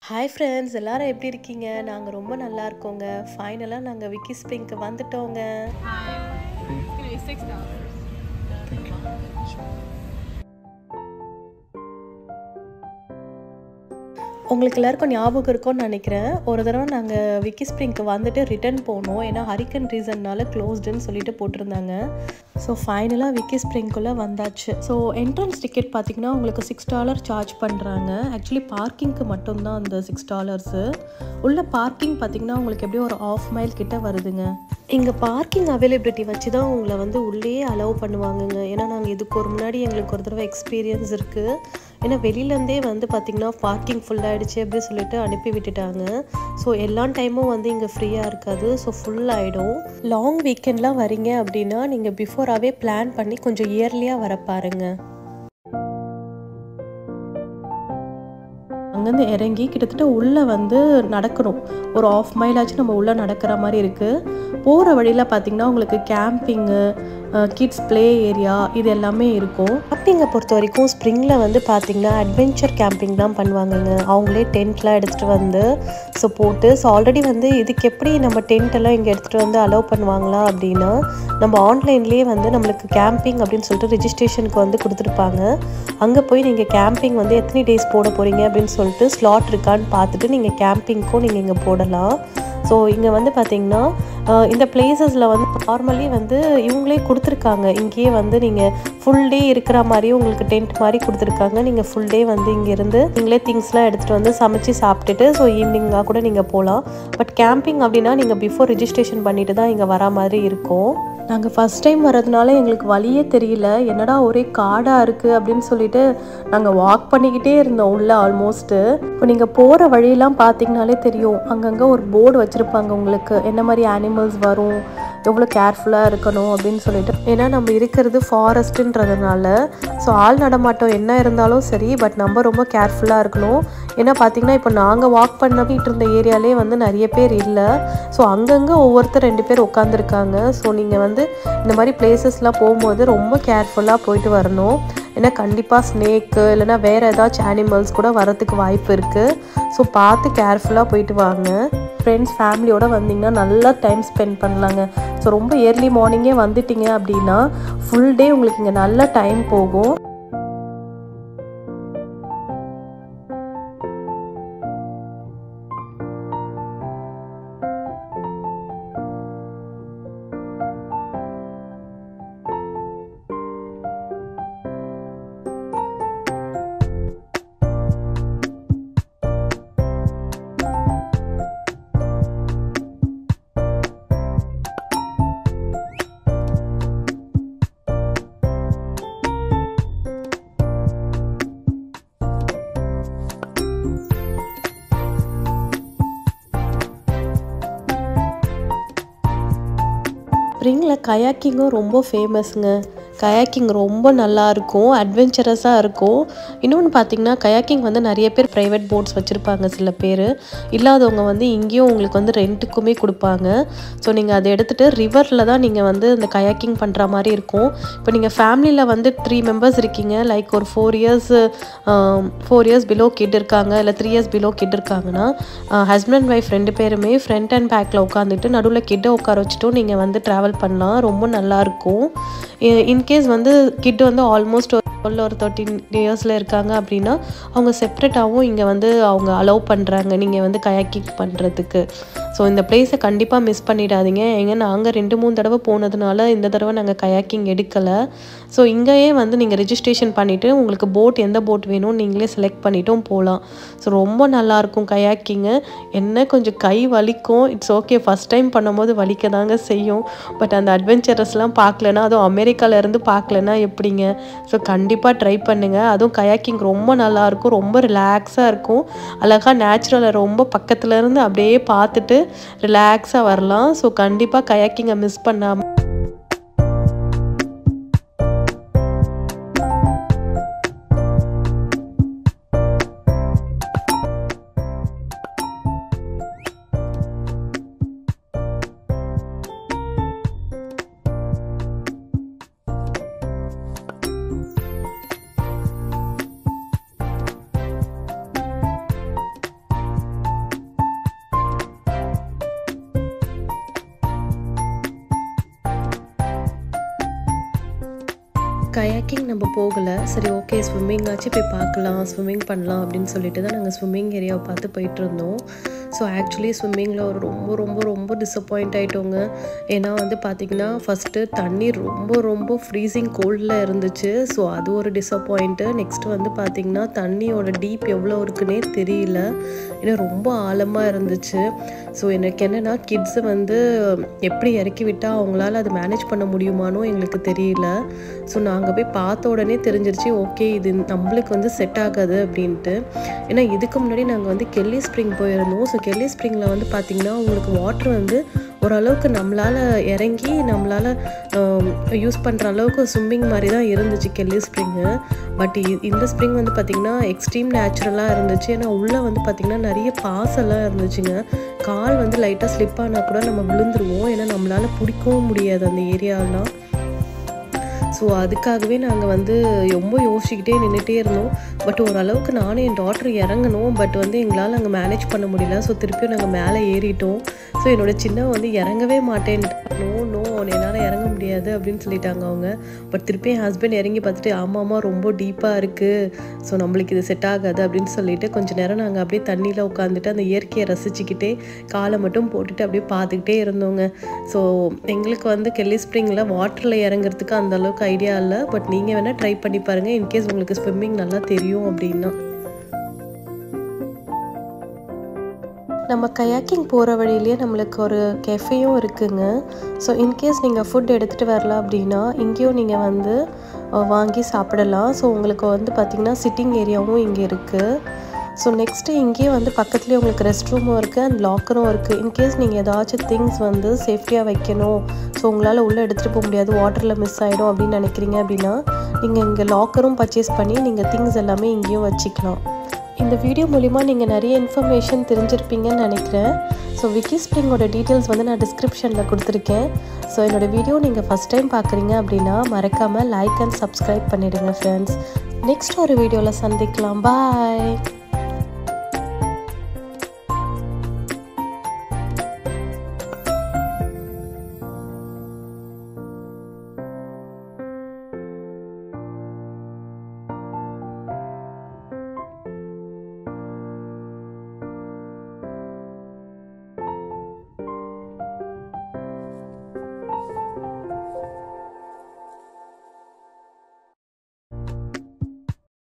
Hi friends, எல்லாரும் எப்படி இருக்கீங்க? நாங்க ரொம்ப நல்லா இருக்கோங்க. ஃபைனலா நாங்க விக்கி ஸ்ப்ரிங்க்கு வந்துட்டோங்க. Hi. It's gonna be $6. உங்களுக்கு எல்லாருக்கும் ஞாபகம் இருக்கும்னு நினைக்கிறேன். ஒரு தடவை நாங்கள் விக்கி ஸ்ப்ரிங்க்கு வந்துட்டு ரிட்டர்ன் போனோம். ஏன்னா ஹரிக்கன் ரீசன்னால க்ளோஸ்டுன்னு சொல்லிட்டு போட்டிருந்தாங்க. ஸோ ஃபைனலாக விக்கி ஸ்ப்ரிங்குள்ளே வந்தாச்சு. ஸோ என்ட்ரன்ஸ் டிக்கெட் பார்த்திங்கன்னா உங்களுக்கு $6 சார்ஜ் பண்ணுறாங்க. ஆக்சுவலி பார்க்கிங்க்கு மட்டும்தான் அந்த $6. உள்ள பார்க்கிங் பார்த்திங்கன்னா உங்களுக்கு எப்படியும் ஒரு 1/2 மைல் கிட்ட வருதுங்க. இங்கே பார்க்கிங் அவைலபிலிட்டி வச்சு தான் உங்களை வந்து உள்ளே அலோவ் பண்ணுவாங்கங்க. ஏன்னா நாங்கள் இதுக்கு ஒரு முன்னாடி எங்களுக்கு ஒரு தடவை எக்ஸ்பீரியன்ஸ் இருக்குது. ஏன்னா வெளியிலேருந்தே வந்து பார்த்திங்கன்னா பார்க்கிங் ஃபுல்லாகிடுச்சு அப்படின்னு சொல்லிட்டு அனுப்பி விட்டுட்டாங்க. ஸோ எல்லா டைமும் வந்து இங்கே ஃப்ரீயாக இருக்காது. ஸோ ஃபுல் ஆகிடும். லாங் வீக்கெண்ட்லாம் வரீங்க அப்படின்னா நீங்கள் பிஃபோராகவே பிளான் பண்ணி கொஞ்சம் இயர்லியாக வர பாருங்கள். அங்கேருந்து இறங்கி கிட்டத்தட்ட உள்ளே வந்து நடக்கணும். ஒரு 1/2 மைலாச்சும் நம்ம உள்ளே நடக்கிற மாதிரி இருக்குது. போகிற வழியில் பார்த்திங்கன்னா உங்களுக்கு கேம்பிங்கு, கிட்ஸ் ப்ளே ஏரியா இது எல்லாமே இருக்கும். கேம்பிங்கை பொறுத்த வரைக்கும் ஸ்ப்ரிங்கில் வந்து பார்த்திங்கன்னா அட்வென்ச்சர் கேம்பிங் தான் பண்ணுவாங்கங்க. அவங்களே டென்ட்லாம் எடுத்துகிட்டு வந்து போட்டு ஆல்ரெடி வந்து இதுக்கு எப்படி நம்ம டென்ட்டெல்லாம் இங்கே எடுத்துகிட்டு வந்து அலோவ் பண்ணுவாங்களா அப்படின்னா, நம்ம ஆன்லைன்லேயே வந்து நம்மளுக்கு கேம்பிங் அப்படின்னு சொல்லிட்டு ரிஜிஸ்ட்ரேஷனுக்கு வந்து கொடுத்துருப்பாங்க. அங்கே போய் நீங்கள் கேம்பிங் வந்து எத்தனை டேஸ் போட போகிறீங்க அப்படின்னு சொல்லிட்டு ஸ்லாட் இருக்கான்னு பார்த்துட்டு நீங்கள் கேம்பிங்க்கும் நீங்கள் இங்கே போடலாம். ஸோ இங்கே வந்து பார்த்திங்கன்னா இந்த பிளேசஸில் வந்து நார்மலி வந்து இவங்களே கொடுத்துருக்காங்க. இங்கேயே வந்து நீங்கள் ஃபுல் டே இருக்கிற மாதிரியும் உங்களுக்கு டென்ட் மாதிரி கொடுத்துருக்காங்க. நீங்கள் ஃபுல் டே வந்து இங்கேருந்து நீங்களே திங்ஸ்லாம் எடுத்துகிட்டு வந்து சமைச்சு சாப்பிட்டுட்டு ஸோ ஈவினிங்காக கூட நீங்கள் போகலாம். பட் கேம்பிங் அப்படின்னா நீங்கள் பிஃபோர் ரிஜிஸ்ட்ரேஷன் பண்ணிட்டு தான் இங்கே வரா மாதிரி இருக்கும். நாங்கள் ஃபஸ்ட் டைம் வரதுனால எங்களுக்கு வழியே தெரியல. என்னடா ஒரே காடாக இருக்குது அப்படின்னு சொல்லிட்டு நாங்கள் வாக் பண்ணிக்கிட்டே இருந்தோம் உள்ளே ஆல்மோஸ்ட்டு. இப்போ நீங்கள் போகிற வழியெல்லாம் பார்த்தீங்கனாலே தெரியும். அங்கங்கே ஒரு போர்டு வச்சுருப்பாங்க உங்களுக்கு என்ன மாதிரி அனிமல்ஸ் வரும், எவ்வளோ கேர்ஃபுல்லாக இருக்கணும் அப்படின்னு சொல்லிட்டு. ஏன்னா நம்ம இருக்கிறது ஃபாரஸ்ட்டுன்றதுனால ஸோ ஆள் நடமாட்டம் என்ன இருந்தாலும் சரி, பட் நம்ம ரொம்ப கேர்ஃபுல்லாக இருக்கணும். ஏன்னா பார்த்திங்கன்னா இப்போ நாங்கள் வாக் பண்ணிட்டு இருந்த ஏரியாலே வந்து நிறைய பேர் இல்லை. ஸோ அங்கங்கே ஒவ்வொருத்தர் 2 பேர் உட்காந்துருக்காங்க. ஸோ நீங்கள் வந்து இந்த மாதிரி பிளேசஸ்லாம் போகும்போது ரொம்ப கேர்ஃபுல்லாக போயிட்டு வரணும். ஏன்னா கண்டிப்பாக ஸ்னேக்கு இல்லைனா வேறு ஏதாச்சும் அனிமல்ஸ் கூட வரத்துக்கு வாய்ப்பு இருக்குது. ஸோ பார்த்து கேர்ஃபுல்லாக போயிட்டு வாங்க. ஃப்ரெண்ட்ஸ் ஃபேமிலியோடு வந்திங்கன்னா நல்லா டைம் ஸ்பெண்ட் பண்ணலாங்க. ஸோ ரொம்ப ஏர்லி மார்னிங்கே வந்துட்டிங்க அப்படின்னா ஃபுல் டே உங்களுக்கு இங்கே நல்ல டைம் போகும். ஸ்ப்ரிங்கில் கயாக்கிங்கும் ரொம்ப ஃபேமஸ்ங்க. கயாக்கிங் ரொம்ப நல்லாயிருக்கும், அட்வென்ச்சரஸாக இருக்கும். இன்னொன்று பார்த்திங்கன்னா கயாக்கிங் வந்து நிறைய பேர் ப்ரைவேட் போட்ஸ் வச்சுருப்பாங்க. சில பேர் இல்லாதவங்க வந்து இங்கேயும் உங்களுக்கு வந்து ரெண்ட்டுக்குமே கொடுப்பாங்க. ஸோ நீங்கள் அதை எடுத்துகிட்டு ரிவரில் தான் நீங்கள் வந்து இந்த கயாக்கிங் பண்ணுற மாதிரி இருக்கும். இப்போ நீங்கள் ஃபேமிலியில் வந்து 3 மெம்பர்ஸ் இருக்கீங்க, லைக் ஒரு 4 இயர்ஸ் பிலோ கிட் இருக்காங்க, இல்லை 3 இயர்ஸ் பிலோ கிட் இருக்காங்கன்னா ஹஸ்பண்ட் அண்ட் ஒய்ஃப் 2 பேருமே ஃப்ரண்ட் அண்ட் பேக்கில் உட்காந்துட்டு நடுவில் கிட்டை உட்கார வச்சுட்டும் நீங்கள் வந்து ட்ராவல் பண்ணலாம். ரொம்ப நல்லாயிருக்கும். இன்கேஸ் வந்து கிட் வந்து ஆல்மோஸ்ட் ஒரு 13 இயர்ஸில் இருக்காங்க அப்படின்னா அவங்க செப்ரேட்டாகவும் இங்கே வந்து அவங்க அலோவ் பண்ணுறாங்க நீங்கள் வந்து கயாக்கிங் பண்ணுறதுக்கு. ஸோ இந்த பிளேஸை கண்டிப்பாக மிஸ் பண்ணிடாதீங்க. ஏங்க நாங்கள் 2-3 தடவை போனதுனால இந்த தடவை நாங்கள் கயாக்கிங் எடுக்கலை. ஸோ இங்கேயே வந்து நீங்கள் ரிஜிஸ்ட்ரேஷன் பண்ணிவிட்டு உங்களுக்கு போட் எந்த போட் வேணும்னு நீங்களே செலக்ட் பண்ணிட்டும் போகலாம். ஸோ ரொம்ப நல்லாயிருக்கும் கயாக்கிங்கு. என்ன கொஞ்சம் கை வலிக்கும், இட்ஸ் ஓகே. ஃபஸ்ட் டைம் பண்ணும்போது வலிக்க தாங்க செய்யும். பட் அந்த அட்வென்ச்சரஸ்லாம் பார்க்கலன்னா, அதுவும் அமெரிக்காவிலேருந்து பார்க்கலன்னா எப்படிங்க? ஸோ கண்டிப்பாக ட்ரை பண்ணுங்கள். அதுவும் கயாக்கிங் ரொம்ப நல்லாயிருக்கும், ரொம்ப ரிலாக்ஸாக இருக்கும். அழகாக நேச்சுரலை ரொம்ப பக்கத்துலேருந்து அப்படியே பார்த்துட்டு ரிலாக்ஸாக வரலாம். ஸோ கண்டிப்பாக கயாக்கிங்கை மிஸ் பண்ணாமல் கயாக்கிங் நம்ம போகலை. சரி ஓகே ஸ்விம்மிங்காச்சும் போய் பார்க்கலாம், ஸ்விம்மிங் பண்ணலாம் அப்படின்னு சொல்லிட்டு தான் நாங்கள் ஸ்விம்மிங் ஏரியாவை பார்த்து போயிட்டுருந்தோம். ஸோ ஆக்சுவலி ஸ்விம்மிங்கில் ஒரு ரொம்ப ரொம்ப ரொம்ப டிசப்பாயிண்ட் ஆகிட்டோங்க. ஏன்னா வந்து பார்த்திங்கன்னா ஃபஸ்ட்டு தண்ணி ரொம்ப ரொம்ப ஃப்ரீசிங் கோல்டில் இருந்துச்சு. ஸோ அது ஒரு டிசப்பாயிண்ட்டு. நெக்ஸ்ட்டு வந்து பார்த்திங்கன்னா தண்ணியோட டீப் எவ்வளோ இருக்குன்னே தெரியல, ஏன்னா ரொம்ப ஆழமாக இருந்துச்சு. ஸோ எனக்கு என்னென்னா கிட்ஸை வந்து எப்படி இறக்கி விட்டால் அவங்களால அதை மேனேஜ் பண்ண முடியுமானோ எங்களுக்கு தெரியல. ஸோ நாங்கள் போய் பார்த்த உடனே தெரிஞ்சிருச்சு ஓகே இது நம்மளுக்கு வந்து செட் ஆகாது அப்படின்ட்டு. ஏன்னா இதுக்கு முன்னாடி நாங்கள் வந்து கெல்லி ஸ்ப்ரிங் போயிருந்தோம். ஸோ கெல்லி ஸ்ப்ரிங்கில் வந்து பார்த்திங்கன்னா உங்களுக்கு வாட்டர் வந்து ஓரளவுக்கு நம்மளால் இறங்கி நம்மளால் யூஸ் பண்ணுற அளவுக்கு ஸ்விம்மிங் மாதிரி தான் இருந்துச்சு கெல்லி ஸ்ப்ரிங்கு. பட் இந்த ஸ்ப்ரிங் வந்து பார்த்திங்கன்னா எக்ஸ்ட்ரீம் நேச்சுரலாக இருந்துச்சு. ஏன்னா உள்ளே வந்து பார்த்திங்கன்னா நிறைய பாசெல்லாம் இருந்துச்சுங்க. கால் வந்து லைட்டாக ஸ்லிப் ஆனால் கூட நம்ம விழுந்துருவோம், ஏன்னா நம்மளால் பிடிக்கவும் முடியாது அந்த ஏரியாலாம். ஸோ அதுக்காகவே நாங்கள் வந்து ரொம்ப யோசிச்சுக்கிட்டே நின்றுட்டே இருந்தோம். பட் ஓரளவுக்கு நானும் என் டாட்டர் இறங்கணும், பட் வந்து எங்களால் அங்கே மேனேஜ் பண்ண முடியல. ஸோ திருப்பியும் நாங்கள் மேலே ஏறிட்டோம். ஸோ என்னோடய சின்ன வந்து இறங்கவே மாட்டேன், நோ என்னால் இறங்க முடியாது அப்படின்னு சொல்லிட்டாங்க அவங்க. பட் திருப்பி என் ஹஸ்பண்ட் இறங்கி பார்த்துட்டு ஆமாம்மா ரொம்ப டீப்பாக இருக்குது, ஸோ நம்மளுக்கு இது செட் ஆகாது அப்படின்னு சொல்லிட்டு கொஞ்சம் நேரம் நாங்கள் அப்படியே தண்ணியில் உட்காந்துட்டு அந்த இயற்கையை ரசிச்சுக்கிட்டே காலை மட்டும் போட்டுட்டு அப்படியே பார்த்துக்கிட்டே இருந்தோங்க. ஸோ எங்களுக்கு வந்து கெல்லி ஸ்ப்ரிங்கில் வாட்டரில் இறங்குறதுக்கு அந்தளவுக்கு ஐடியா இல்லை. பட் நீங்கள் வேணால் ட்ரை பண்ணி பாருங்கள், இன்கேஸ் உங்களுக்கு ஸ்விம்மிங் நல்லா தெரியும் அப்படின்னா. நம்ம கயாக்கிங் போகிற வழியிலேயே நம்மளுக்கு ஒரு கெஃபேயும் இருக்குங்க. ஸோ இன்கேஸ் நீங்கள் ஃபுட் எடுத்துகிட்டு வரலாம் அப்படின்னா இங்கேயும் நீங்கள் வந்து வாங்கி சாப்பிடலாம். ஸோ உங்களுக்கு வந்து பார்த்திங்கன்னா சிட்டிங் ஏரியாவும் இங்கே இருக்குது. ஸோ நெக்ஸ்ட்டு இங்கேயே வந்து பக்கத்துலேயே உங்களுக்கு ரெஸ்ட் ரூமும் இருக்குது அண்ட் லாக்கரும் இருக்குது. இன்கேஸ் நீங்கள் ஏதாச்சும் திங்ஸ் வந்து சேஃப்டியாக வைக்கணும், ஸோ உங்களால் உள்ளே எடுத்துகிட்டு போக முடியாது, வாட்டரில் மிஸ் ஆகிடும் அப்படின்னு நினைக்கிறீங்க அப்படின்னா நீங்கள் இங்கே லாக்கரும் பர்ச்சேஸ் பண்ணி நீங்கள் திங்ஸ் எல்லாமே இங்கேயும் வச்சுக்கலாம். இந்த வீடியோ மூலிமா நீங்கள் நிறைய இன்ஃபர்மேஷன் தெரிஞ்சிருப்பீங்கன்னு நினைக்கிறேன். ஸோ விக்கி ஸ்ப்ரிங்கோட டீட்டெயில்ஸ் வந்து நான் டிஸ்கிரிப்ஷனில் கொடுத்துருக்கேன். ஸோ என்னோடய வீடியோ நீங்கள் ஃபஸ்ட் டைம் பார்க்குறீங்க அப்படின்னா மறக்காமல் லைக் அண்ட் சப்ஸ்கிரைப் பண்ணிவிடுங்க ஃப்ரெண்ட்ஸ். நெக்ஸ்ட் ஒரு வீடியோவில் சந்திக்கலாம். பாய்.